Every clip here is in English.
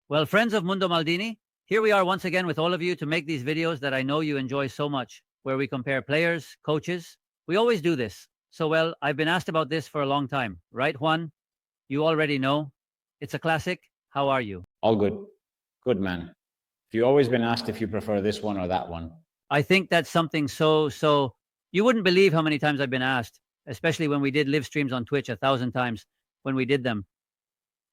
Well, friends of Mundo Maldini, here we are once again with all of you to make these videos that I know you enjoy so much, where we compare players, coaches. We always do this. So, well, I've been asked about this for a long time, right, Juan? You already know. It's a classic. How are you? All good. Good, man. You've always been asked if you prefer this one or that one. I think that's something so you wouldn't believe how many times I've been asked, especially when we did live streams on Twitch 1,000 times when we did them.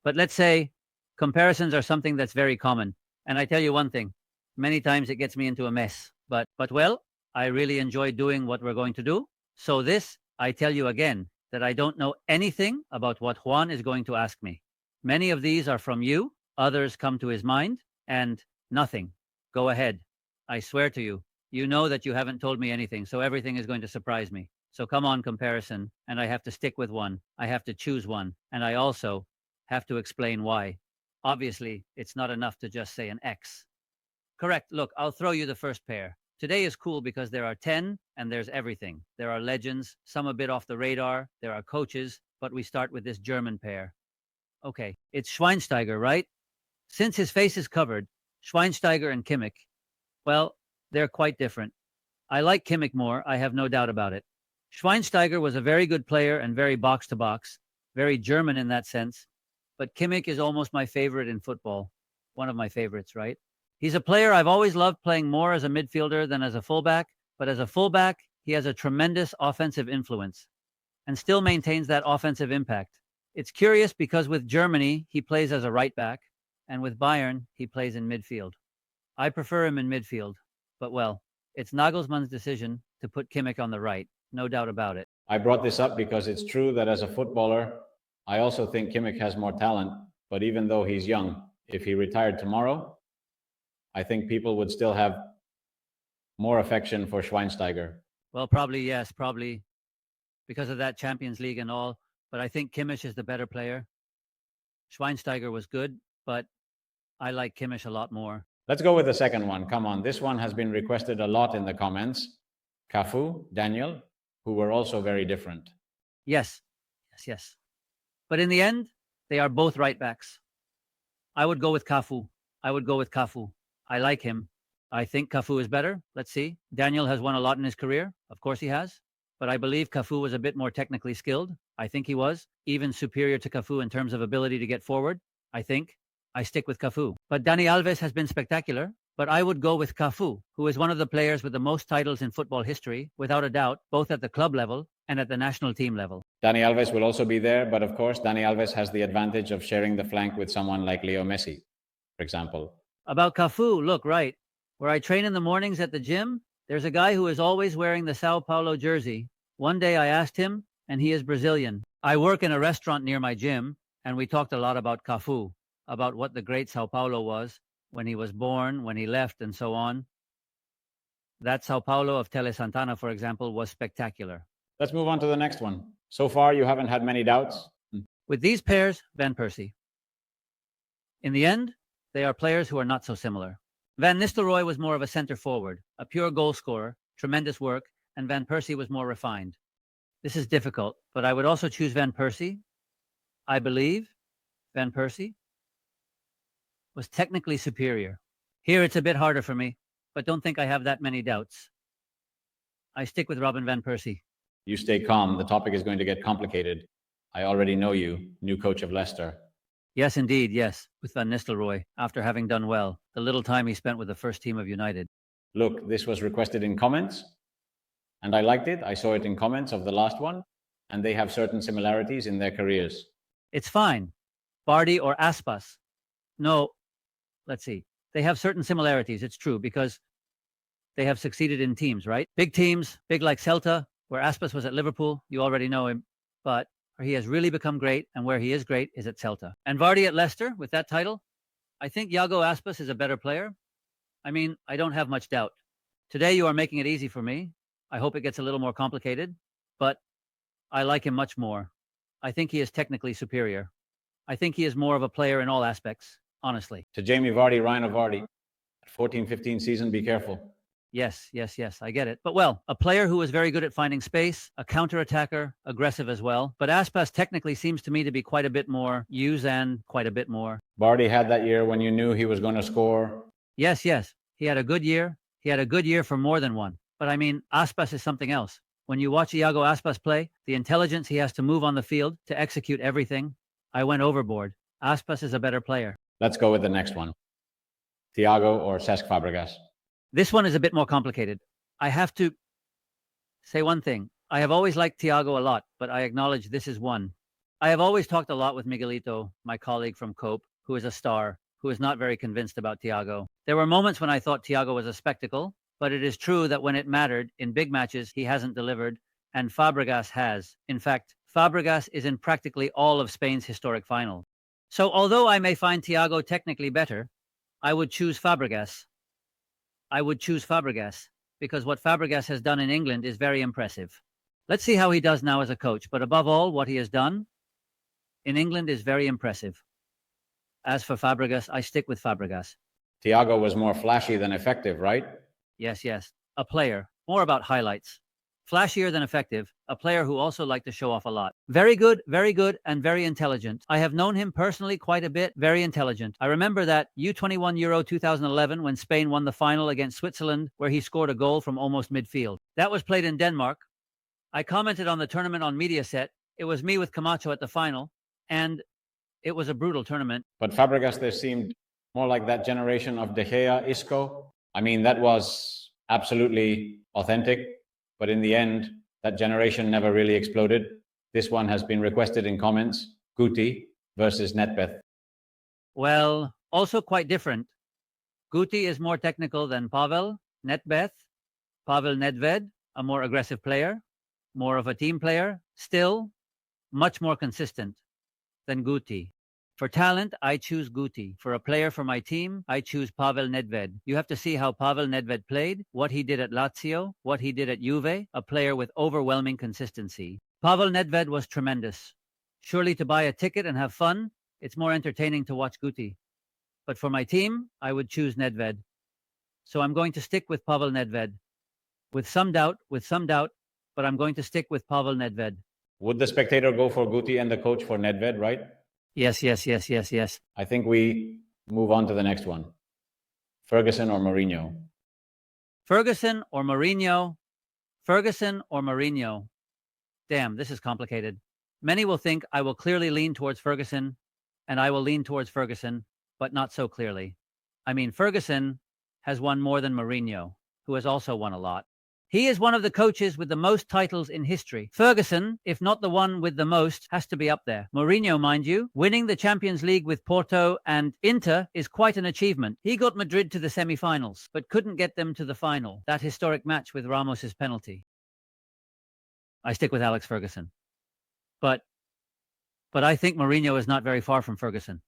But let's say comparisons are something that's very common. And I tell you one thing, many times it gets me into a mess. But well, I really enjoy doing what we're going to do. So this, I tell you again, that I don't know anything about what Juan is going to ask me. Many of these are from you, others come to his mind, and nothing. Go ahead. I swear to you, you know that you haven't told me anything, so everything is going to surprise me. So come on, comparison, and I have to stick with one. I have to choose one, and I also have to explain why. Obviously, it's not enough to just say an X. Correct. Look, I'll throw you the first pair. Today is cool because there are 10 and there's everything. There are legends, some a bit off the radar. There are coaches, but we start with this German pair. Okay, it's Schweinsteiger, right? Since his face is covered, Schweinsteiger and Kimmich, well, they're quite different. I like Kimmich more, I have no doubt about it. Schweinsteiger was a very good player and very box-to-box, very German in that sense. But Kimmich is almost my favorite in football. One of my favorites, right? He's a player I've always loved playing more as a midfielder than as a fullback. But as a fullback, he has a tremendous offensive influence and still maintains that offensive impact. It's curious because with Germany, he plays as a right back, and with Bayern, he plays in midfield. I prefer him in midfield, but well, it's Nagelsmann's decision to put Kimmich on the right, no doubt about it. I brought this up because it's true that as a footballer, I also think Kimmich has more talent, but even though he's young, if he retired tomorrow, I think people would still have more affection for Schweinsteiger. Well, probably, yes, probably because of that Champions League and all, but I think Kimmich is the better player. Schweinsteiger was good, but I like Kimmich a lot more. Let's go with the second one. Come on, this one has been requested a lot in the comments. Cafú, Daniel, who were also very different. Yes. But in the end, they are both right backs. I would go with Cafú. I like him. I think Cafú is better. Let's see. Daniel has won a lot in his career. Of course he has. But I believe Cafú was a bit more technically skilled. I think he was. Even superior to Cafú in terms of ability to get forward. I think. I stick with Cafú. But Dani Alves has been spectacular. But I would go with Cafú, who is one of the players with the most titles in football history, without a doubt, both at the club level and at the national team level. Dani Alves will also be there, but of course, Dani Alves has the advantage of sharing the flank with someone like Leo Messi, for example. About Cafú, look, right. Where I train in the mornings at the gym, there's a guy who is always wearing the Sao Paulo jersey. One day I asked him, and he is Brazilian. I work in a restaurant near my gym, and we talked a lot about Cafú, about what the great Sao Paulo was, when he was born, when he left, and so on. That Sao Paulo of Tele Santana, for example, was spectacular. Let's move on to the next one. So far, you haven't had many doubts. With these pairs, Van Persie. In the end, they are players who are not so similar. Van Nistelrooy was more of a center forward, a pure goal scorer, tremendous work, and Van Persie was more refined. This is difficult, but I would also choose Van Persie. I believe Van Persie was technically superior. Here it's a bit harder for me, but don't think I have that many doubts. I stick with Robin Van Persie. You stay calm. The topic is going to get complicated. I already know you, new coach of Leicester. Yes, indeed, yes, with Van Nistelrooy, after having done well, the little time he spent with the first team of United. Look, this was requested in comments, and I liked it. I saw it in comments of the last one, and they have certain similarities in their careers. It's fine. Bardi or Aspas? No, let's see. They have certain similarities, it's true, because they have succeeded in teams, right? Big teams, big like Celta, where Aspas was at Liverpool, you already know him, but where he has really become great, and where he is great is at Celta. And Vardy at Leicester, with that title, I think Iago Aspas is a better player. I mean, I don't have much doubt. Today you are making it easy for me. I hope it gets a little more complicated, but I like him much more. I think he is technically superior. I think he is more of a player in all aspects, honestly. To Jamie Vardy, Ryan of Vardy, at 14-15 season, be careful. Yes, yes, yes, I get it. But well, a player who is very good at finding space, a counter-attacker, aggressive as well. But Aspas technically seems to me to be quite a bit more use and quite a bit more. Barty had that year when you knew he was going to score. Yes, yes, he had a good year. He had a good year for more than one. But I mean, Aspas is something else. When you watch Iago Aspas play, the intelligence he has to move on the field to execute everything, I went overboard. Aspas is a better player. Let's go with the next one. Thiago or Cesc Fabregas? This one is a bit more complicated. I have to say one thing. I have always liked Thiago a lot, but I acknowledge this is one. I have always talked a lot with Miguelito, my colleague from Cope, who is a star, who is not very convinced about Thiago. There were moments when I thought Thiago was a spectacle, but it is true that when it mattered in big matches, he hasn't delivered, and Fabregas has. In fact, Fabregas is in practically all of Spain's historic final. So although I may find Thiago technically better, I would choose Fabregas. I would choose Fabregas because what Fabregas has done in England is very impressive. Let's see how he does now as a coach, but above all, what he has done in England is very impressive. As for Fabregas, I stick with Fabregas. Thiago was more flashy than effective, right? Yes, yes. A player, more about highlights. Flashier than effective, a player who also liked to show off a lot. Very good, and very intelligent. I have known him personally quite a bit, very intelligent. I remember that U21 Euro 2011 when Spain won the final against Switzerland, where he scored a goal from almost midfield. That was played in Denmark. I commented on the tournament on Mediaset. It was me with Camacho at the final, and it was a brutal tournament. But Fabregas, there seemed more like that generation of De Gea, Isco. I mean, that was absolutely authentic. But in the end, that generation never really exploded. This one has been requested in comments. Guti versus Nedved. Well, also quite different. Guti is more technical than Pavel Nedved. Pavel Nedved, a more aggressive player, more of a team player, still much more consistent than Guti. For talent, I choose Guti. For a player for my team, I choose Pavel Nedved. You have to see how Pavel Nedved played, what he did at Lazio, what he did at Juve, a player with overwhelming consistency. Pavel Nedved was tremendous. Surely to buy a ticket and have fun, it's more entertaining to watch Guti. But for my team, I would choose Nedved. So I'm going to stick with Pavel Nedved. With some doubt, but I'm going to stick with Pavel Nedved. Would the spectator go for Guti and the coach for Nedved, right? Yes. I think we move on to the next one. Ferguson or Mourinho? Ferguson or Mourinho? Ferguson or Mourinho? Damn, this is complicated. Many will think I will clearly lean towards Ferguson, and I will lean towards Ferguson, but not so clearly. I mean, Ferguson has won more than Mourinho, who has also won a lot. He is one of the coaches with the most titles in history. Ferguson, if not the one with the most, has to be up there. Mourinho, mind you, winning the Champions League with Porto and Inter is quite an achievement. He got Madrid to the semi-finals, but couldn't get them to the final. That historic match with Ramos's penalty. I stick with Alex Ferguson. But I think Mourinho is not very far from Ferguson.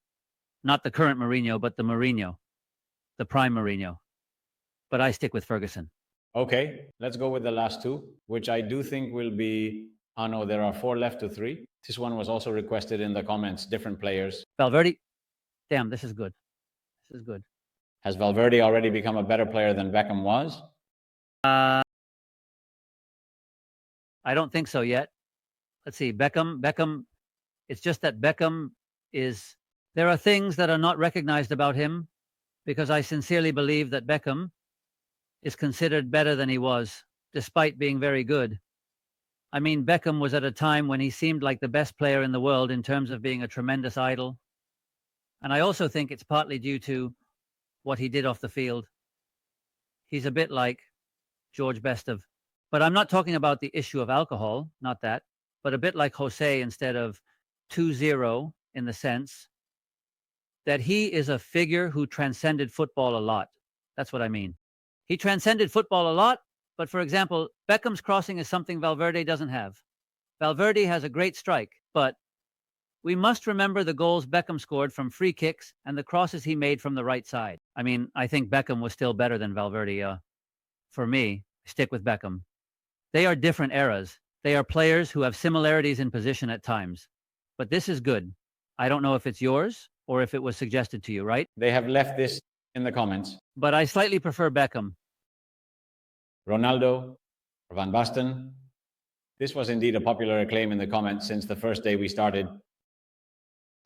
Not the current Mourinho, but the Mourinho. The prime Mourinho. But I stick with Ferguson. Okay, let's go with the last two, which I do think will be... Oh no, there are 4 left to 3. This one was also requested in the comments, different players. Valverde. Damn, this is good. This is good. Has Valverde already become a better player than Beckham was? I don't think so yet. Let's see. Beckham. It's just that Beckham is... There are things that are not recognized about him because I sincerely believe that Beckham is considered better than he was, despite being very good. I mean, Beckham was at a time when he seemed like the best player in the world in terms of being a tremendous idol. And I also think it's partly due to what he did off the field. He's a bit like George Bestov. But I'm not talking about the issue of alcohol, not that, but a bit like Jose instead of 2-0 in the sense that he is a figure who transcended football a lot. That's what I mean. He transcended football a lot, but for example, Beckham's crossing is something Valverde doesn't have. Valverde has a great strike, but we must remember the goals Beckham scored from free kicks and the crosses he made from the right side. I mean, I think Beckham was still better than Valverde. For me, I stick with Beckham. They are different eras. They are players who have similarities in position at times. But this is good. I don't know if it's yours or if it was suggested to you, right? They have left this in the comments. But I slightly prefer Beckham. Ronaldo or Van Basten? This was indeed a popular acclaim in the comments since the first day we started.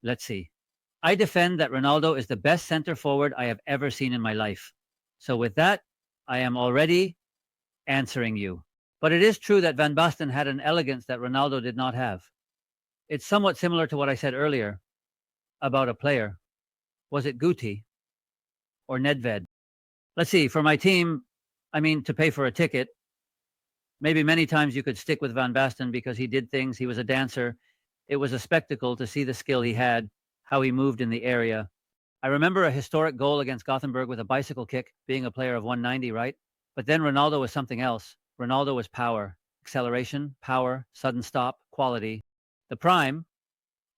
Let's see. I defend that Ronaldo is the best center forward I have ever seen in my life. So with that, I am already answering you. But it is true that Van Basten had an elegance that Ronaldo did not have. It's somewhat similar to what I said earlier about a player. Was it Guti or Nedved? Let's see. For my team, to pay for a ticket, maybe many times you could stick with Van Basten because he did things. He was a dancer. It was a spectacle to see the skill he had, how he moved in the area. I remember a historic goal against Gothenburg with a bicycle kick, being a player of 190, right? But then Ronaldo was something else. Ronaldo was power, acceleration, power, sudden stop, quality. The prime,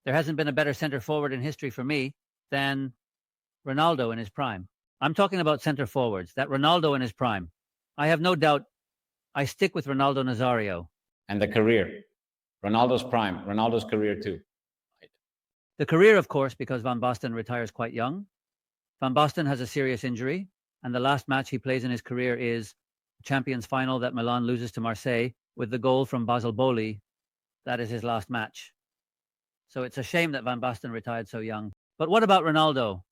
there hasn't been a better center forward in history for me than Ronaldo in his prime. I'm talking about center forwards, that Ronaldo in his prime. I have no doubt I stick with Ronaldo Nazario. And the career. Ronaldo's prime, Ronaldo's career too. The career, of course, because Van Basten retires quite young. Van Basten has a serious injury, and the last match he plays in his career is the Champions Final that Milan loses to Marseille with the goal from Basel Boli. That is his last match. So it's a shame that Van Basten retired so young. But what about Ronaldo?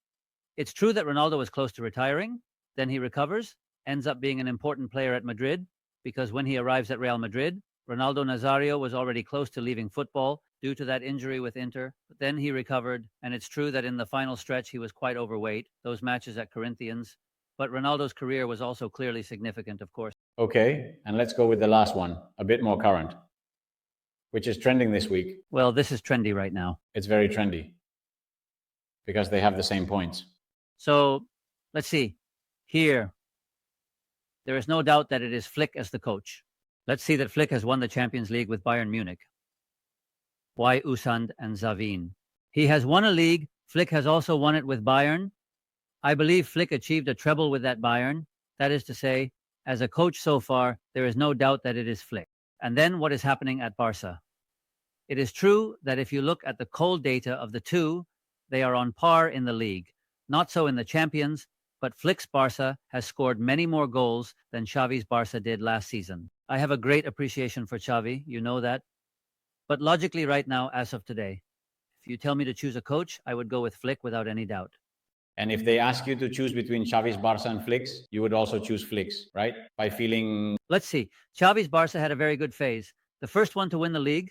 It's true that Ronaldo was close to retiring, then he recovers, ends up being an important player at Madrid, because when he arrives at Real Madrid, Ronaldo Nazario was already close to leaving football due to that injury with Inter. But then he recovered, and it's true that in the final stretch he was quite overweight, those matches at Corinthians. But Ronaldo's career was also clearly significant, of course. Okay, and let's go with the last one, a bit more current, which is trending this week. Well, this is trendy right now. It's very trendy because they have the same points. So let's see. Here, there is no doubt that it is Flick as the coach. Let's see that Flick has won the Champions League with Bayern Munich. Why Usand and Xavi'S? He has won a league. Flick has also won it with Bayern. I believe Flick achieved a treble with that Bayern. That is to say, as a coach so far, there is no doubt that it is Flick. And then what is happening at Barça? It is true that if you look at the cold data of the two, they are on par in the league. Not so in the Champions, but Flick's Barça has scored many more goals than Xavi's Barça did last season. I have a great appreciation for Xavi, you know that. But logically right now, as of today, if you tell me to choose a coach, I would go with Flick without any doubt. And if they ask you to choose between Xavi's Barça and Flick's, you would also choose Flick's, right? By feeling... Let's see. Xavi's Barça had a very good phase. The first one to win the league.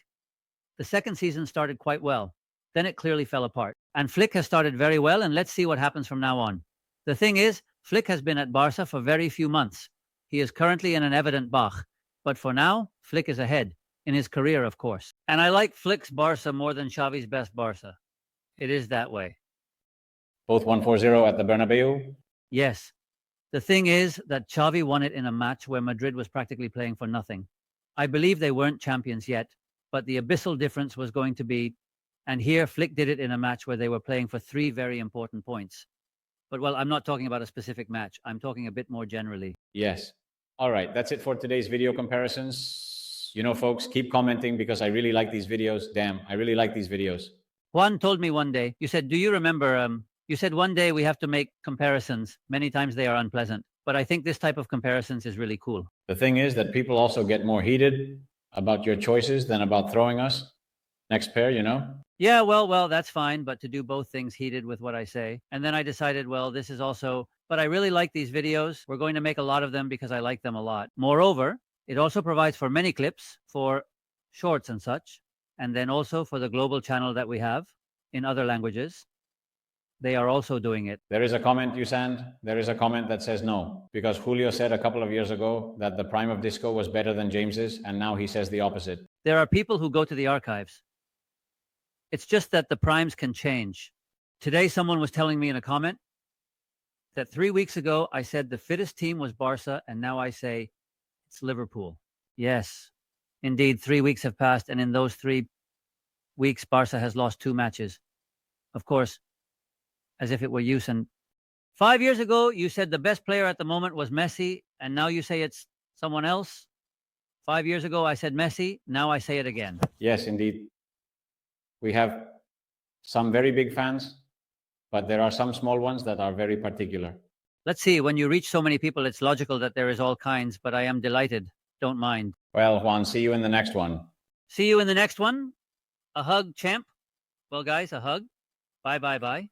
The second season started quite well. Then it clearly fell apart. And Flick has started very well, and let's see what happens from now on. The thing is, Flick has been at Barça for very few months. He is currently in an evident Bach. But for now, Flick is ahead. In his career, of course. And I like Flick's Barça more than Xavi's best Barça. It is that way. Both 1-4-0 at the Bernabeu? Yes. The thing is that Xavi won it in a match where Madrid was practically playing for nothing. I believe they weren't champions yet, but the abyssal difference was going to be, and here Flick did it in a match where they were playing for 3 very important points. But well, I'm not talking about a specific match. I'm talking a bit more generally. Yes. All right, that's it for today's video comparisons. You know, folks, keep commenting because I really like these videos. Damn, I really like these videos. Juan told me one day, you said, do you remember, you said one day we have to make comparisons. Many times they are unpleasant, but I think this type of comparisons is really cool. The thing is that people also get more heated about your choices than about throwing us. Next pair, you know? Yeah, well, that's fine, but to do both things heated with what I say. And then I decided, well, this is also, but I really like these videos. We're going to make a lot of them because I like them a lot. Moreover, it also provides for many clips, for shorts and such, and then also for the global channel that we have in other languages. They are also doing it. There is a comment, Usand. There is a comment that says no, because Julio said a couple of years ago that the prime of disco was better than James's, and now he says the opposite. There are people who go to the archives. It's just that the primes can change. Today, someone was telling me in a comment that 3 weeks ago, I said the fittest team was Barça, and now I say it's Liverpool. Yes, indeed, 3 weeks have passed, and in those 3 weeks, Barça has lost 2 matches. Of course, as if it were use. And 5 years ago, you said the best player at the moment was Messi, and now you say it's someone else. 5 years ago, I said Messi. Now I say it again. Yes, indeed. We have some very big fans, but there are some small ones that are very particular. let's see, when you reach so many people, it's logical that there is all kinds, but I am delighted. Don't mind. Well, Juan, see you in the next one. See you in the next one. A hug, champ. Well, guys, a hug. Bye, bye, bye.